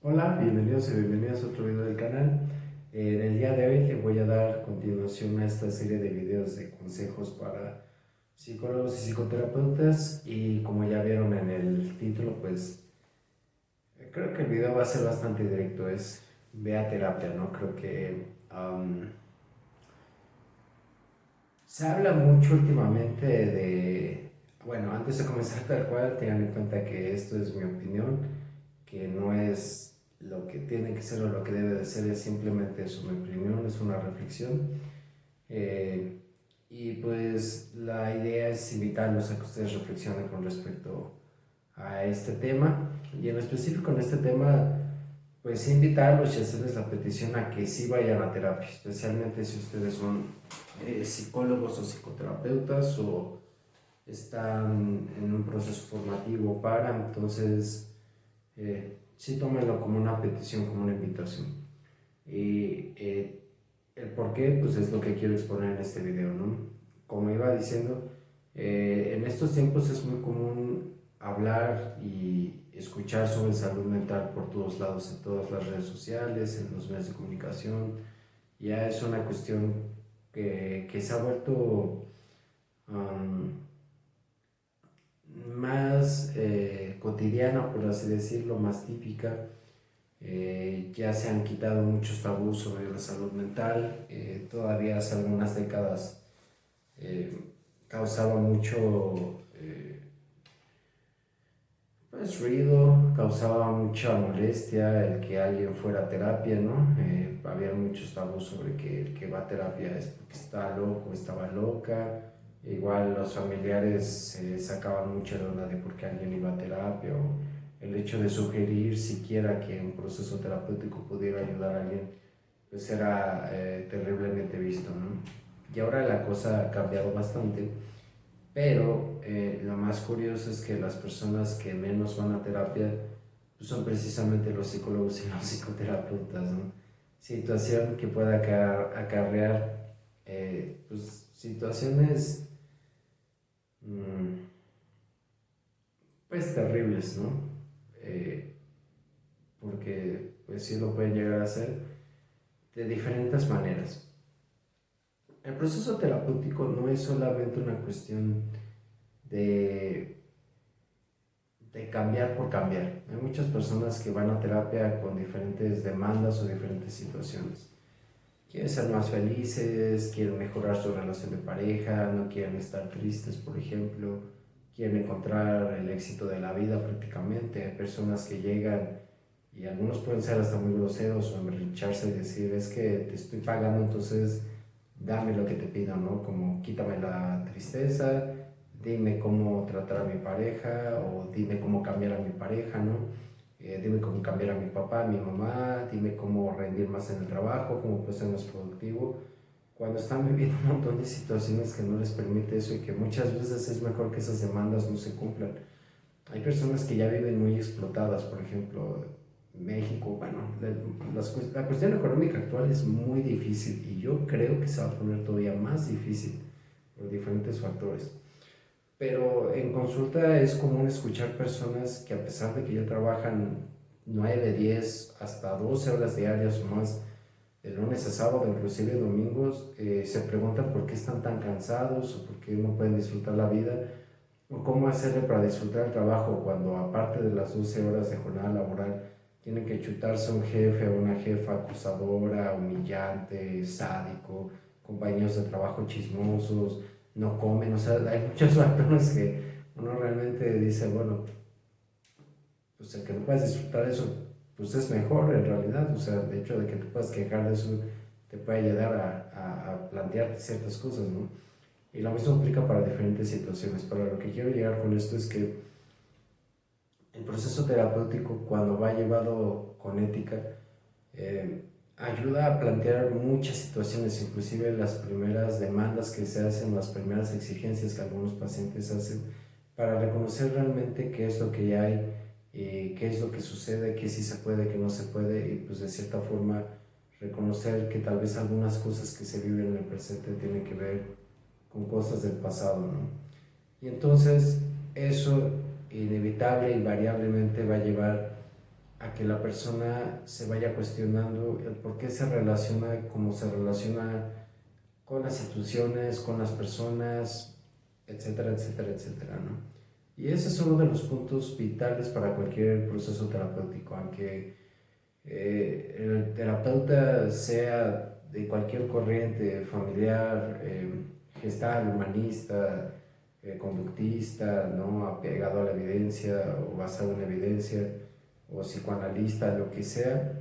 Hola, bienvenidos y bienvenidas a otro video del canal. En el día de hoy le voy a dar continuación a esta serie de videos de consejos para psicólogos y psicoterapeutas y como ya vieron en el título, pues creo que el video va a ser bastante directo, es ve a terapia, ¿no? Creo que se habla mucho últimamente bueno, antes de comenzar tal cual, tengan en cuenta que esto es mi opinión, que no es lo que tiene que ser o lo que debe de ser, es simplemente eso, mi opinión, es una reflexión. Eh, y pues la idea es invitarlos a que ustedes reflexionen con respecto a este tema. Y en específico en este tema, pues invitarlos y hacerles la petición a que sí vayan a terapia, especialmente si ustedes son psicólogos o psicoterapeutas o están en un proceso formativo para, entonces sí tómenlo como una petición, como una invitación. Y el por qué, pues es lo que quiero exponer en este video, ¿no? Como iba diciendo, en estos tiempos es muy común hablar y escuchar sobre salud mental por todos lados, en todas las redes sociales, en los medios de comunicación. Ya es una cuestión que se ha vuelto um, más cotidiana, por así decirlo, más típica. Ya se han quitado muchos tabús sobre la salud mental. Todavía hace algunas décadas eh, causaba mucho pues, ruido, causaba mucha molestia el que alguien fuera a terapia, ¿no? Había muchos tabús sobre que el que va a terapia es porque está loco, estaba loca. Igual los familiares se sacaban mucho de onda de por qué alguien iba a terapia o el hecho de sugerir siquiera que un proceso terapéutico pudiera ayudar a alguien, pues era terriblemente visto, ¿no? Y ahora la cosa ha cambiado bastante, pero lo más curioso es que las personas que menos van a terapia pues son precisamente los psicólogos y los psicoterapeutas, ¿no? Situación que puede acarrear pues, situaciones mmm, pues terribles, ¿no? Eh, Porque pues sí lo pueden llegar a hacer de diferentes maneras. El proceso terapéutico no es solamente una cuestión de cambiar por cambiar. Hay muchas personas que van a terapia con diferentes demandas o diferentes situaciones. Quieren ser más felices, quieren mejorar su relación de pareja, no quieren estar tristes, por ejemplo, quieren encontrar el éxito de la vida prácticamente. Hay personas que llegan y algunos pueden ser hasta muy groseros o emberrincharse y decir, es que te estoy pagando, entonces dame lo que te pido, ¿no? Como quítame la tristeza, dime cómo tratar a mi pareja o dime cómo cambiar a mi pareja, ¿no? Dime cómo cambiar a mi papá, a mi mamá, dime cómo rendir más en el trabajo, cómo puedo ser más productivo. Cuando están viviendo un montón de situaciones que no les permite eso y que muchas veces es mejor que esas demandas no se cumplan. Hay personas que ya viven muy explotadas, por ejemplo, México, bueno, la cuestión económica actual es muy difícil y yo creo que se va a poner todavía más difícil por diferentes factores. Pero en consulta es común escuchar personas que a pesar de que ya trabajan 9 10 hasta 12 horas diarias o más, de lunes a sábado, inclusive domingos, se preguntan por qué están tan cansados o por qué no pueden disfrutar la vida o cómo hacerle para disfrutar el trabajo cuando aparte de las 12 horas de jornada laboral tienen que chutarse a un jefe o una jefa acusadora, humillante, sádico, compañeros de trabajo chismosos, no comen, o sea, hay muchos factores que uno realmente dice, bueno, pues el que no puedas disfrutar eso, pues es mejor en realidad, o sea, el hecho de que tú puedas quejar de eso te puede ayudar a plantearte ciertas cosas, ¿no? Y lo mismo aplica para diferentes situaciones, pero lo que quiero llegar con esto es que el proceso terapéutico, cuando va llevado con ética, eh, ayuda a plantear muchas situaciones, inclusive las primeras demandas que se hacen, las primeras exigencias que algunos pacientes hacen, para reconocer realmente qué es lo que hay, qué es lo que sucede, qué sí se puede, qué no se puede, y pues de cierta forma reconocer que tal vez algunas cosas que se viven en el presente tienen que ver con cosas del pasado, ¿no? Y entonces eso inevitable, invariablemente va a llevar a que la persona se vaya cuestionando el por qué se relaciona como se relaciona con las instituciones, con las personas, etcétera, etcétera, etcétera, ¿no? Y ese es uno de los puntos vitales para cualquier proceso terapéutico, aunque el terapeuta sea de cualquier corriente familiar, gestal, humanista, conductista, ¿no? Apegado a la evidencia o basado en la evidencia, o psicoanalista, lo que sea,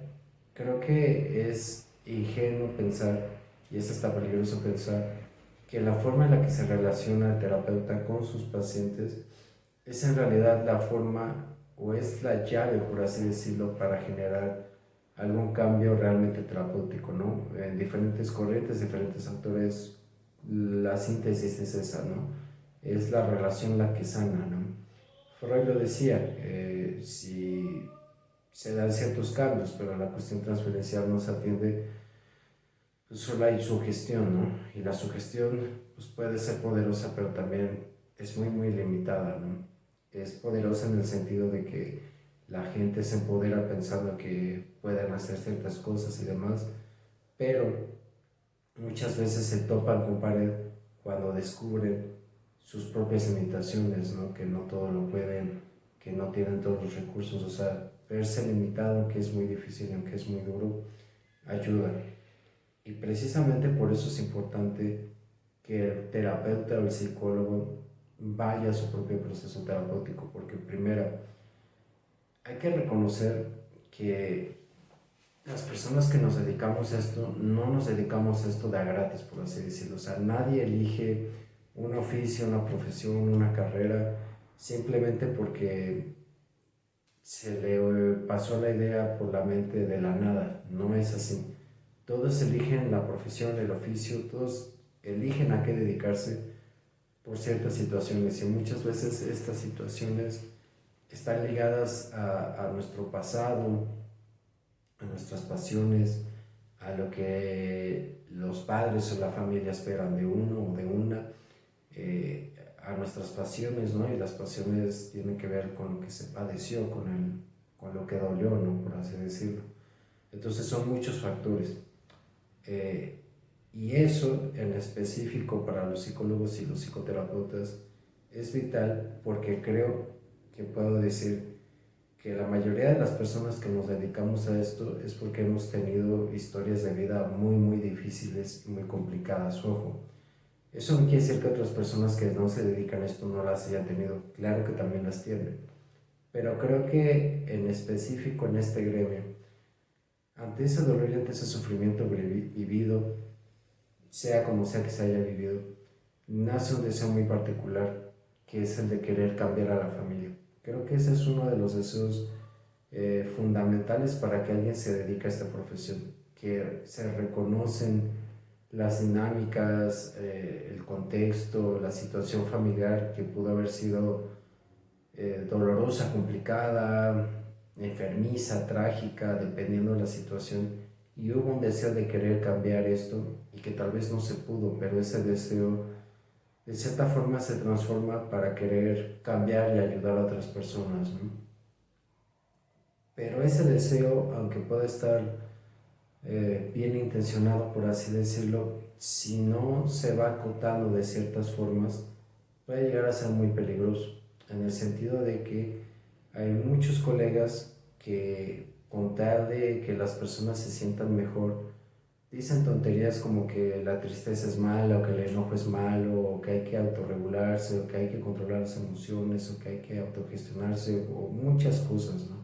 creo que es ingenuo pensar, y es hasta peligroso pensar, que la forma en la que se relaciona el terapeuta con sus pacientes es en realidad la forma o es la llave, por así decirlo, para generar algún cambio realmente terapéutico, ¿no? En diferentes corrientes, diferentes autores, la síntesis es esa, ¿no? Es la relación la que sana, ¿no? Freud lo decía, si se dan ciertos cambios, pero la cuestión transferencial no se atiende, pues solo hay sugestión, ¿no? Y la sugestión pues puede ser poderosa, pero también es muy, muy limitada, ¿no? Es poderosa en el sentido de que la gente se empodera pensando que pueden hacer ciertas cosas y demás, pero muchas veces se topan con pared cuando descubren sus propias limitaciones, ¿no? Que no todo lo pueden, que no tienen todos los recursos, o sea, verse limitado, aunque es muy difícil, aunque es muy duro, ayuda. Y precisamente por eso es importante que el terapeuta o el psicólogo vaya a su propio proceso terapéutico, porque primero hay que reconocer que las personas que nos dedicamos a esto, no nos dedicamos a esto de a gratis, por así decirlo. O sea, nadie elige un oficio, una profesión, una carrera, simplemente porque se le pasó la idea por la mente de la nada. No es así. Todos eligen la profesión, el oficio, todos eligen a qué dedicarse por ciertas situaciones, y muchas veces estas situaciones están ligadas a nuestro pasado, a nuestras pasiones, a lo que los padres o la familia esperan de uno o de una, a nuestras pasiones, ¿no? Y las pasiones tienen que ver con lo que se padeció, con lo que dolió, ¿no? Por así decirlo. Entonces son muchos factores. Eh, y eso en específico para los psicólogos y los psicoterapeutas es vital, porque creo que puedo decir que la mayoría de las personas que nos dedicamos a esto es porque hemos tenido historias de vida muy, muy difíciles y muy complicadas. Ojo, eso no quiere decir que otras personas que no se dedican a esto no las hayan tenido. Claro que también las tienen. Pero creo que en específico en este gremio, ante ese dolor y ante ese sufrimiento vivido, sea como sea que se haya vivido, nace un deseo muy particular, que es el de querer cambiar a la familia. Creo que ese es uno de los deseos fundamentales para que alguien se dedique a esta profesión, que se reconocen las dinámicas, el contexto, la situación familiar que pudo haber sido dolorosa, complicada, enfermiza, trágica, dependiendo de la situación, y hubo un deseo de querer cambiar esto y que tal vez no se pudo, pero ese deseo de cierta forma se transforma para querer cambiar y ayudar a otras personas, ¿no? Pero ese deseo, aunque pueda estar bien intencionado, por así decirlo, si no se va acotando de ciertas formas, puede llegar a ser muy peligroso, en el sentido de que hay muchos colegas que, con tal de que las personas se sientan mejor, dicen tonterías como que la tristeza es mala, o que el enojo es malo, o que hay que autorregularse, o que hay que controlar las emociones, o que hay que autogestionarse, o muchas cosas, ¿no?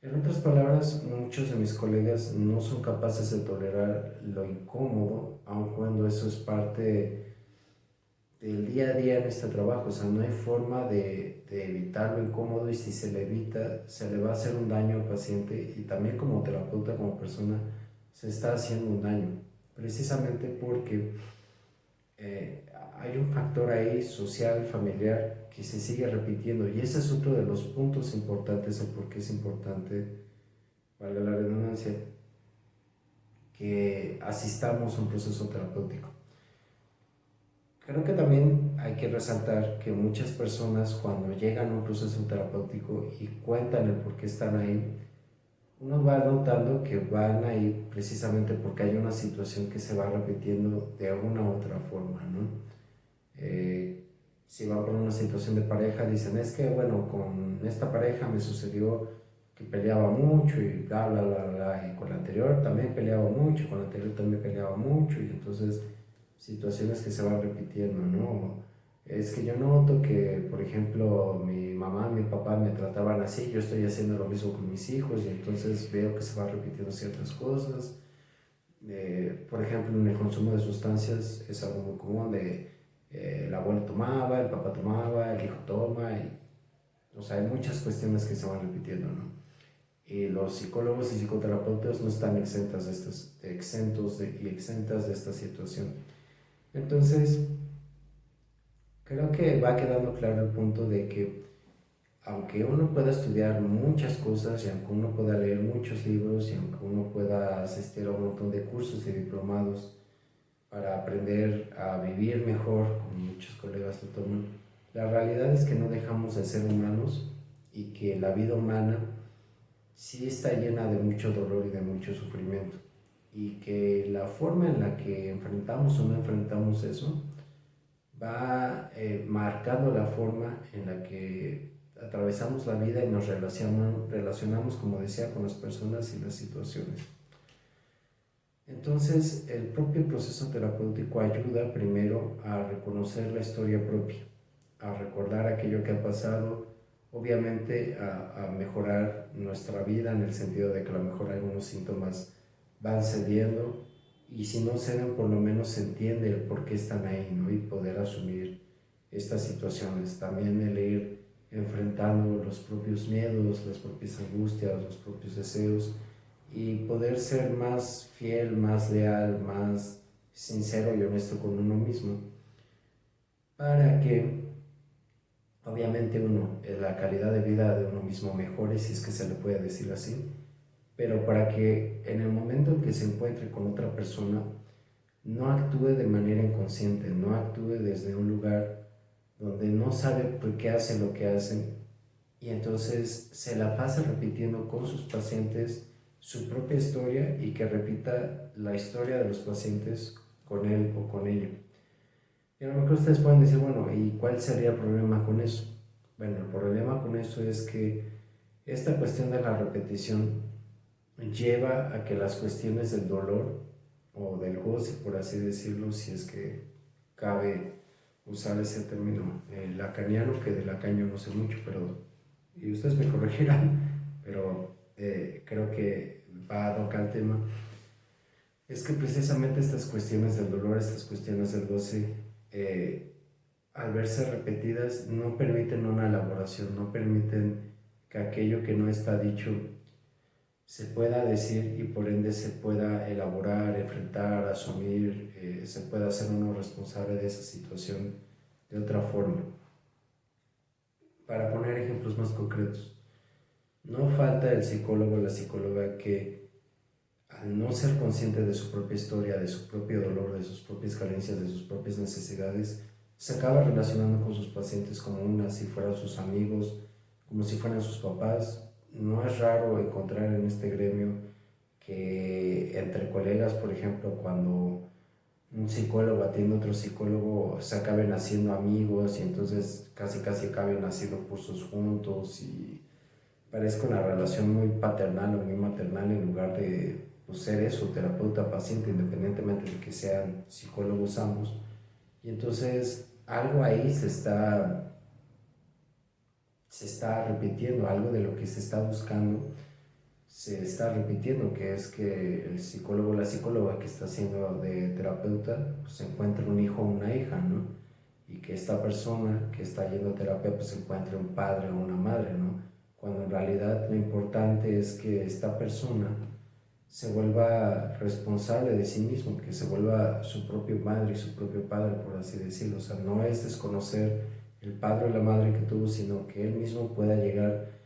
En otras palabras, muchos de mis colegas no son capaces de tolerar lo incómodo, aun cuando eso es parte del día a día en este trabajo. O sea, no hay forma de evitar lo incómodo, y si se le evita, se le va a hacer un daño al paciente, y también como terapeuta, como persona, se está haciendo un daño, precisamente porque eh, hay un factor ahí social, familiar, que se sigue repitiendo, y ese es otro de los puntos importantes, el por qué es importante, valga la redundancia, que asistamos a un proceso terapéutico. Creo que también hay que resaltar que muchas personas cuando llegan a un proceso terapéutico y cuentan el por qué están ahí, uno va notando que van ahí precisamente porque hay una situación que se va repitiendo de alguna u otra forma, ¿no? Eh, si van por una situación de pareja, dicen, es que bueno, con esta pareja me sucedió que peleaba mucho y bla, bla, bla, bla, y con la anterior también peleaba mucho, con la anterior también peleaba mucho, y entonces situaciones que se van repitiendo, ¿no? Es que yo noto que, por ejemplo, mi mamá, mi papá me trataban así, yo estoy haciendo lo mismo con mis hijos y entonces veo que se van repitiendo ciertas cosas. Por ejemplo, en el consumo de sustancias es algo muy común de el abuelo tomaba, el papá tomaba, el hijo toma, y, o sea, hay muchas cuestiones que se van repitiendo, ¿no? Y los psicólogos y psicoterapeutas no están y exentas de esta situación. Entonces, creo que va quedando claro el punto de que aunque uno pueda estudiar muchas cosas y aunque uno pueda leer muchos libros y aunque uno pueda asistir a un montón de cursos y diplomados para aprender a vivir mejor, como muchos colegas lo toman, la realidad es que no dejamos de ser humanos y que la vida humana sí está llena de mucho dolor y de mucho sufrimiento y que la forma en la que enfrentamos o no enfrentamos eso va marcando la forma en la que atravesamos la vida y nos relacionamos, como decía, con las personas y las situaciones. Entonces, el propio proceso terapéutico ayuda primero a reconocer la historia propia, a recordar aquello que ha pasado, obviamente a mejorar nuestra vida en el sentido de que a lo mejor algunos síntomas van cediendo y si no ceden por lo menos se entiende el por qué están ahí, ¿no? Y poder asumir estas situaciones. También el ir enfrentando los propios miedos, las propias angustias, los propios deseos y poder ser más fiel, más leal, más sincero y honesto con uno mismo para que obviamente uno, la calidad de vida de uno mismo mejore, si es que se le puede decir así, pero para que en el momento en que se encuentre con otra persona no actúe de manera inconsciente, no actúe desde un lugar donde no sabe por qué hace lo que hace y entonces se la pasa repitiendo con sus pacientes su propia historia y que repita la historia de los pacientes con él o con ella. Y a lo mejor ustedes pueden decir, bueno, ¿y cuál sería el problema con eso? Bueno, el problema con eso es que esta cuestión de la repetición lleva a que las cuestiones del dolor o del goce, por así decirlo, si es que cabe usar ese término lacaniano, que de Lacan yo no sé mucho, pero, y ustedes me corregirán, pero creo que va a tocar el tema, es que precisamente estas cuestiones del dolor, estas cuestiones del goce, eh, al verse repetidas, no permiten una elaboración, no permiten que aquello que no está dicho se pueda decir y por ende se pueda elaborar, enfrentar, asumir, se pueda hacer uno responsable de esa situación de otra forma. Para poner ejemplos más concretos, no falta el psicólogo o la psicóloga que al no ser consciente de su propia historia, de su propio dolor, de sus propias carencias, de sus propias necesidades, se acaba relacionando con sus pacientes como si fueran sus amigos, como si fueran sus papás. No es raro encontrar en este gremio que entre colegas, por ejemplo, cuando un psicólogo atiende a otro psicólogo, se acaben haciendo amigos y entonces casi acaben haciendo cursos juntos y parezca una relación muy paternal o muy maternal en lugar de pues, ser eso, terapeuta-paciente, independientemente de que sean psicólogos ambos. Y entonces algo ahí se está repitiendo, algo de lo que se está buscando se está repitiendo, que es que el psicólogo o la psicóloga que está haciendo de terapeuta pues encuentre un hijo o una hija, ¿no? Y que esta persona que está yendo a terapia pues encuentre un padre o una madre, ¿no? Cuando en realidad lo importante es que esta persona se vuelva responsable de sí mismo, que se vuelva su propio madre y su propio padre, por así decirlo. O sea, no es desconocer el padre o la madre que tuvo, sino que él mismo pueda llegar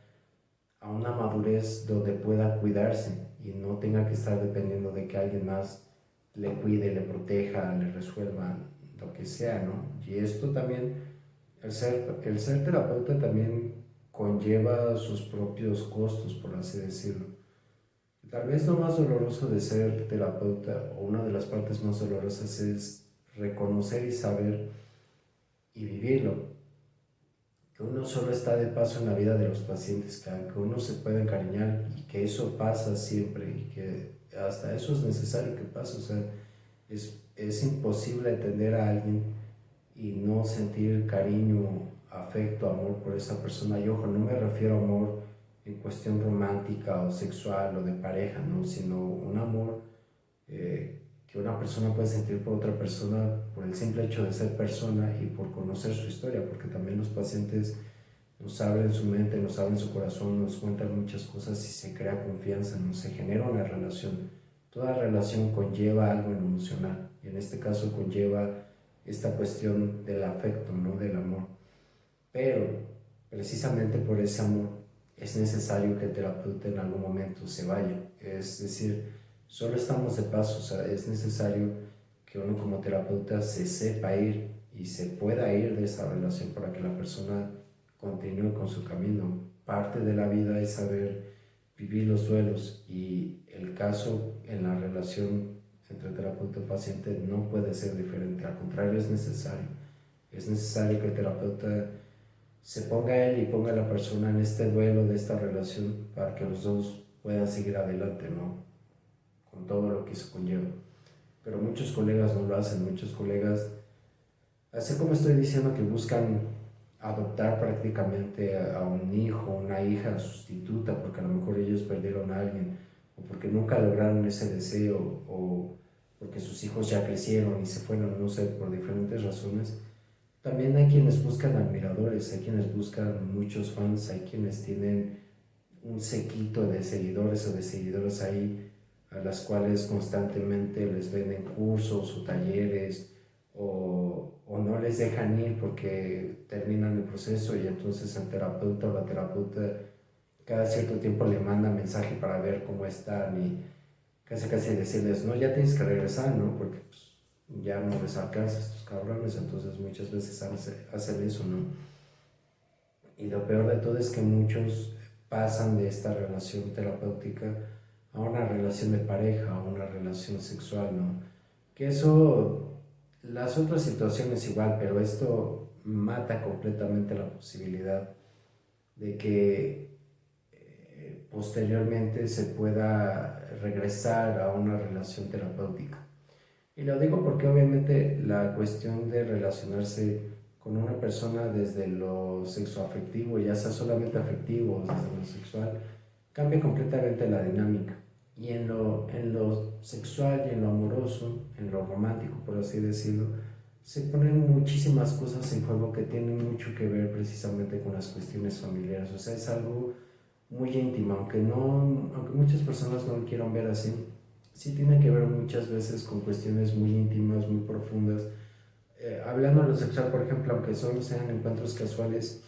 a una madurez donde pueda cuidarse y no tenga que estar dependiendo de que alguien más le cuide, le proteja, le resuelva lo que sea, ¿no? Y esto también, el ser terapeuta también conlleva sus propios costos, por así decirlo. Tal vez lo más doloroso de ser terapeuta, o una de las partes más dolorosas, es reconocer y saber y vivirlo. Que uno solo está de paso en la vida de los pacientes, que uno se puede encariñar y que eso pasa siempre y que hasta eso es necesario que pase. O sea, es imposible entender a alguien y no sentir cariño, afecto, amor por esa persona. Y ojo, no me refiero a amor en cuestión romántica o sexual o de pareja, ¿no? Sino un amor que una persona puede sentir por otra persona por el simple hecho de ser persona y por conocer su historia, porque también los pacientes nos abren su mente, nos abren su corazón, nos cuentan muchas cosas y se crea confianza, ¿no? Se genera una relación. Toda relación conlleva algo emocional y en este caso conlleva esta cuestión del afecto, ¿no? Del amor. Pero precisamente por ese amor es necesario que el terapeuta en algún momento se vaya. Es decir, solo estamos de paso, o sea, es necesario que uno como terapeuta se sepa ir y se pueda ir de esa relación para que la persona continúe con su camino. Parte de la vida es saber vivir los duelos y el caso en la relación entre terapeuta y paciente no puede ser diferente, al contrario es necesario. Es necesario que el terapeuta se ponga él y ponga a la persona en este duelo de esta relación para que los dos puedan seguir adelante, ¿no? Con todo lo que eso conlleva. Pero muchos colegas no lo hacen, muchos colegas, así como estoy diciendo que buscan adoptar prácticamente a un hijo, una hija sustituta, porque a lo mejor ellos perdieron a alguien, o porque nunca lograron ese deseo, o porque sus hijos ya crecieron y se fueron, no sé, por diferentes razones. También hay quienes buscan admiradores, hay quienes buscan muchos fans, hay quienes tienen un séquito de seguidores o de seguidoras ahí a las cuales constantemente les venden cursos o talleres o no les dejan ir porque terminan el proceso y entonces el terapeuta o la terapeuta cada cierto tiempo le manda mensaje para ver cómo están y casi casi decirles, no, ya tienes que regresar, ¿no? Porque pues, ya no les alcanza a estos cabrones, entonces muchas veces hacen eso, ¿no? Y lo peor de todo es que muchos pasan de esta relación terapéutica a una relación de pareja, a una relación sexual, ¿no? Que eso, las otras situaciones igual, pero esto mata completamente la posibilidad de que posteriormente se pueda regresar a una relación terapéutica. Y lo digo porque obviamente la cuestión de relacionarse con una persona desde lo sexoafectivo, ya sea solamente afectivo o desde lo sexual, cambia completamente la dinámica. Y en lo sexual y en lo amoroso, en lo romántico, por así decirlo, se ponen muchísimas cosas en juego que tienen mucho que ver precisamente con las cuestiones familiares. O sea, es algo muy íntimo, aunque muchas personas no lo quieran ver así, sí tiene que ver muchas veces con cuestiones muy íntimas, muy profundas. Hablando de lo sexual, por ejemplo, aunque solo sean encuentros casuales,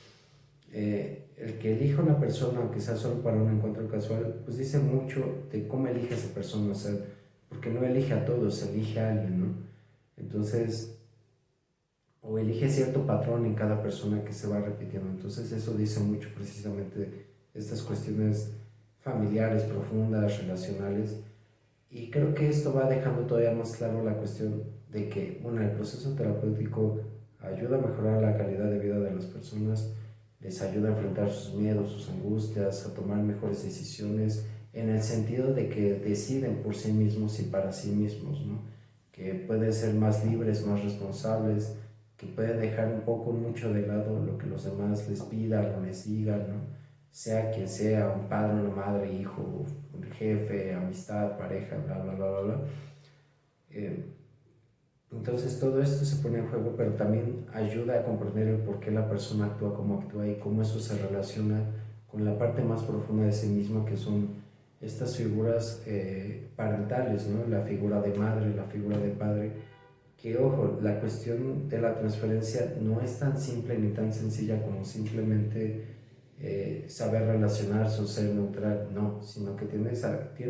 el que elija una persona, aunque sea solo para un encuentro casual, pues dice mucho de cómo elige a esa persona, o sea, porque no elige a todos, elige a alguien, ¿no? Entonces, o elige cierto patrón en cada persona que se va repitiendo. Entonces, eso dice mucho precisamente de estas cuestiones familiares, profundas, relacionales. Y creo que esto va dejando todavía más claro la cuestión de que, bueno, el proceso terapéutico ayuda a mejorar la calidad de vida de las personas, les ayuda a enfrentar sus miedos, sus angustias, a tomar mejores decisiones, en el sentido de que deciden por sí mismos y para sí mismos, ¿no? Que pueden ser más libres, más responsables, que pueden dejar un poco, mucho de lado lo que los demás les pidan o les digan, ¿no? Sea quien sea, un padre, una madre, hijo, un jefe, amistad, pareja, bla, bla, bla, bla, bla. Eh, entonces todo esto se pone en juego, pero también ayuda a comprender el por qué la persona actúa como actúa y cómo eso se relaciona con la parte más profunda de sí misma, que son estas figuras parentales, ¿no? La figura de madre, la figura de padre, que ojo, la cuestión de la transferencia no es tan simple ni tan sencilla como simplemente saber relacionarse o ser neutral, no, sino que tiene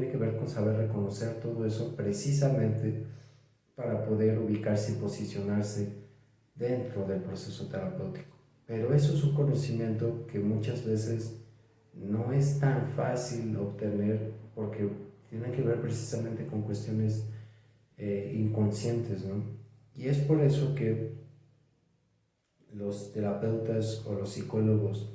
que ver con saber reconocer todo eso precisamente para poder ubicarse y posicionarse dentro del proceso terapéutico. Pero eso es un conocimiento que muchas veces no es tan fácil obtener porque tiene que ver precisamente con cuestiones inconscientes, ¿no? Y es por eso que los terapeutas o los psicólogos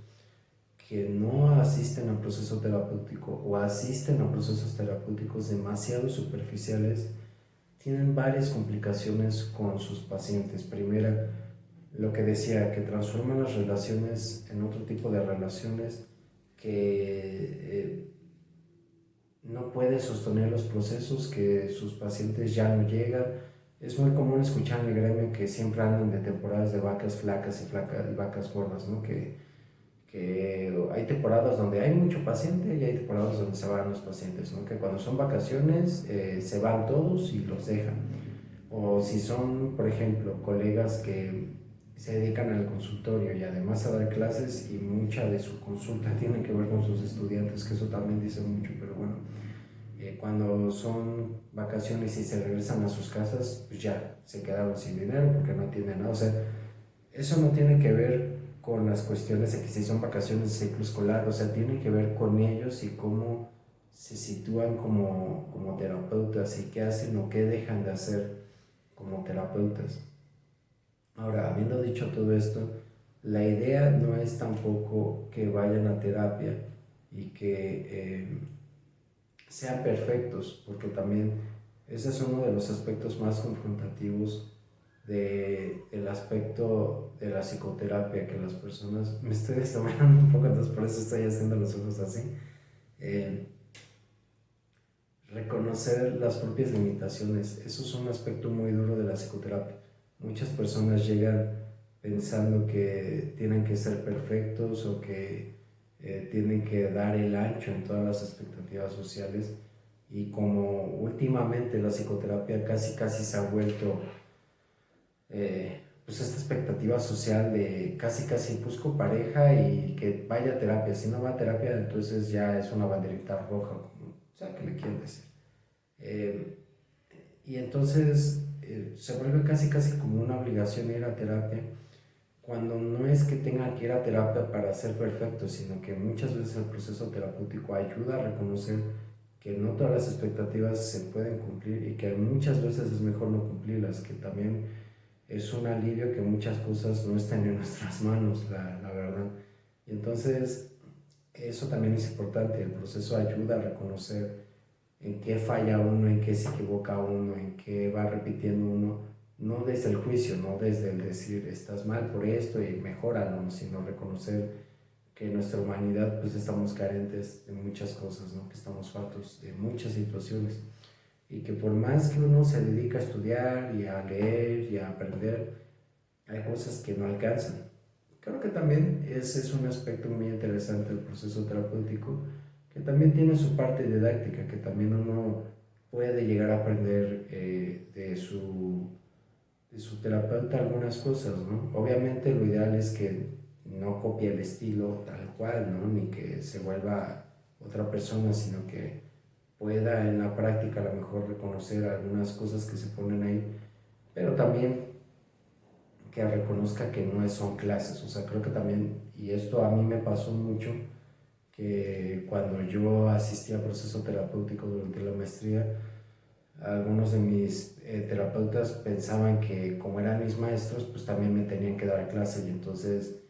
que no asisten al proceso terapéutico o asisten a procesos terapéuticos demasiado superficiales tienen varias complicaciones con sus pacientes. Primera, lo que decía, que transforman las relaciones en otro tipo de relaciones que no puede sostener los procesos, que sus pacientes ya no llegan. Es muy común escuchar en el gremio que siempre andan de temporadas de vacas flacas y vacas gordas, ¿no? Que hay temporadas donde hay mucho paciente y hay temporadas donde se van los pacientes, ¿no? Que cuando son vacaciones se van todos y los dejan. O si son, por ejemplo, colegas que se dedican al consultorio y además a dar clases y mucha de su consulta tiene que ver con sus estudiantes, que eso también dice mucho, pero bueno, cuando son vacaciones y se regresan a sus casas, pues ya se quedaron sin dinero porque no tienen nada. O sea, eso no tiene que ver con las cuestiones de que si son vacaciones de ciclo escolar, o sea, tiene que ver con ellos y cómo se sitúan como terapeutas y qué hacen o qué dejan de hacer como terapeutas. Ahora, habiendo dicho todo esto, la idea no es tampoco que vayan a terapia y que sean perfectos, porque también ese es uno de los aspectos más confrontativos del aspecto de la psicoterapia, que las personas, me estoy desdoblando un poco, entonces por eso estoy haciendo los ojos así, eh, reconocer las propias limitaciones, eso es un aspecto muy duro de la psicoterapia. Muchas personas llegan pensando que tienen que ser perfectos o que tienen que dar el ancho en todas las expectativas sociales, y como últimamente la psicoterapia casi se ha vuelto pues esta expectativa social de casi busco pareja y que vaya a terapia, si no va a terapia entonces ya es una banderita roja, como, o sea, ¿qué le quieren decir? Eh, y entonces se vuelve casi como una obligación ir a terapia, cuando no es que tengan que ir a terapia para ser perfectos, sino que muchas veces el proceso terapéutico ayuda a reconocer que no todas las expectativas se pueden cumplir y que muchas veces es mejor no cumplirlas, que también es un alivio que muchas cosas no están en nuestras manos, la verdad. Y entonces eso también es importante, el proceso ayuda a reconocer en qué falla uno, en qué se equivoca uno, en qué va repitiendo uno, no desde el juicio, no desde el decir estás mal por esto y mejóralo, sino reconocer que en nuestra humanidad pues estamos carentes de muchas cosas, ¿no? Que estamos faltos de muchas situaciones y que por más que uno se dedica a estudiar y a leer y a aprender, hay cosas que no alcanzan. Creo que también ese es un aspecto muy interesante del proceso terapéutico, que también tiene su parte didáctica, que también uno puede llegar a aprender de su terapeuta algunas cosas, ¿no? Obviamente lo ideal es que no copie el estilo tal cual, ¿no? Ni que se vuelva otra persona, sino que pueda en la práctica a lo mejor reconocer algunas cosas que se ponen ahí, pero también que reconozca que no son clases. O sea, creo que también, y esto a mí me pasó mucho, que cuando yo asistí a proceso terapéutico durante la maestría, algunos de mis terapeutas pensaban que como eran mis maestros, pues también me tenían que dar clase, y entonces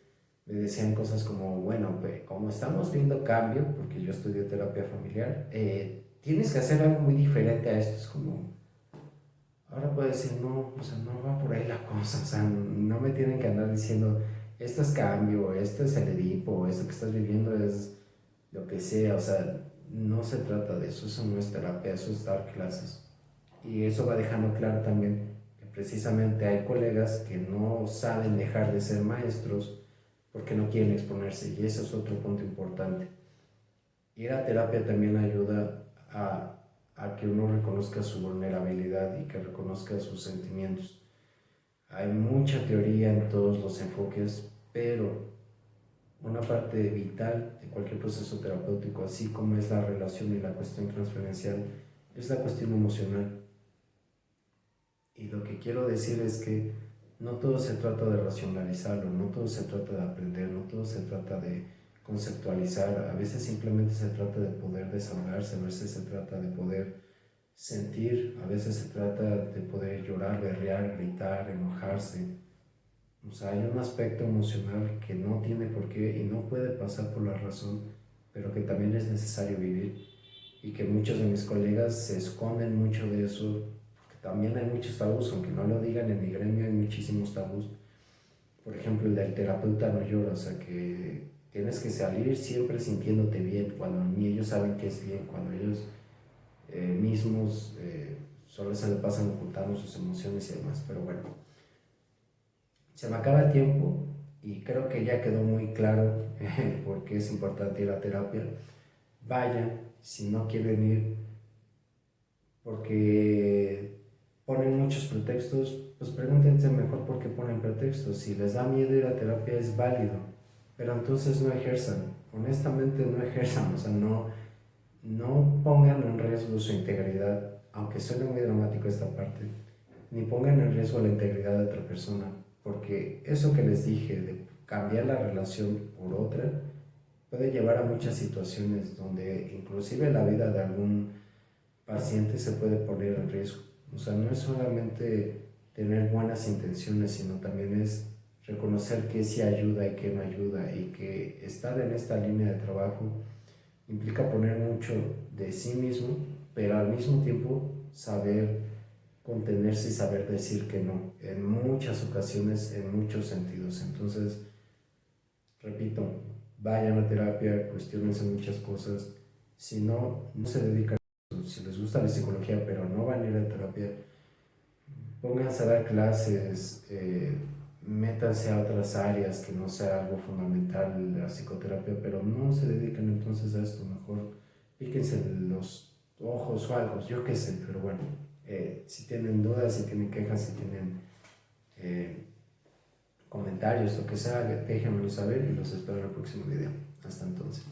me decían cosas como, bueno, pues como estamos viendo cambio, porque yo estudié terapia familiar, tienes que hacer algo muy diferente a esto. Es como, ahora puedo decir, no, o sea, no va por ahí la cosa, o sea, no me tienen que andar diciendo, esto es cambio, esto es el Edipo, esto que estás viviendo es lo que sea, o sea, no se trata de eso, eso no es terapia, eso es dar clases. Y eso va dejando claro también que precisamente hay colegas que no saben dejar de ser maestros porque no quieren exponerse, y ese es otro punto importante. Ir a terapia también ayuda a que uno reconozca su vulnerabilidad y que reconozca sus sentimientos. Hay mucha teoría en todos los enfoques, pero una parte vital de cualquier proceso terapéutico, así como es la relación y la cuestión transferencial, es la cuestión emocional. Y lo que quiero decir es que no todo se trata de racionalizarlo, no todo se trata de aprender, no todo se trata de conceptualizar, a veces simplemente se trata de poder desahogarse, a veces se trata de poder sentir, a veces se trata de poder llorar, berrear, gritar, enojarse. O sea, hay un aspecto emocional que no tiene por qué y no puede pasar por la razón, pero que también es necesario vivir y que muchos de mis colegas se esconden mucho de eso, porque también hay muchos tabús, aunque no lo digan en mi gremio hay muchísimos tabús. Por ejemplo, el del terapeuta no llora, o sea que tienes que salir siempre sintiéndote bien, cuando ni ellos saben que es bien, cuando ellos mismos solo se le pasan ocultando sus emociones y demás. Pero bueno, se me acaba el tiempo y creo que ya quedó muy claro por qué es importante ir a terapia. Vayan, si no quieren ir porque ponen muchos pretextos, pues pregúntense mejor por qué ponen pretextos. Si les da miedo ir a terapia es válido, pero entonces no ejerzan, honestamente no ejerzan, o sea, no pongan en riesgo su integridad, aunque suene muy dramático esta parte, ni pongan en riesgo la integridad de otra persona, porque eso que les dije de cambiar la relación por otra puede llevar a muchas situaciones donde inclusive la vida de algún paciente se puede poner en riesgo. O sea, no es solamente tener buenas intenciones, sino también es reconocer qué sí ayuda y qué no ayuda, y que estar en esta línea de trabajo implica poner mucho de sí mismo, pero al mismo tiempo saber contenerse y saber decir que no, en muchas ocasiones, en muchos sentidos. Entonces, repito, vayan a terapia, cuestionense muchas cosas. Si no, no se dedican a eso. Si les gusta la psicología, pero no van a ir a terapia, pónganse a dar clases, métanse a otras áreas que no sea algo fundamental la psicoterapia, pero no se dedican entonces a esto. Mejor píquense los ojos o algo, yo qué sé, pero bueno, si tienen dudas, si tienen quejas, si tienen eh, comentarios, lo que sea, déjenmelo saber y los espero en el próximo video. Hasta entonces.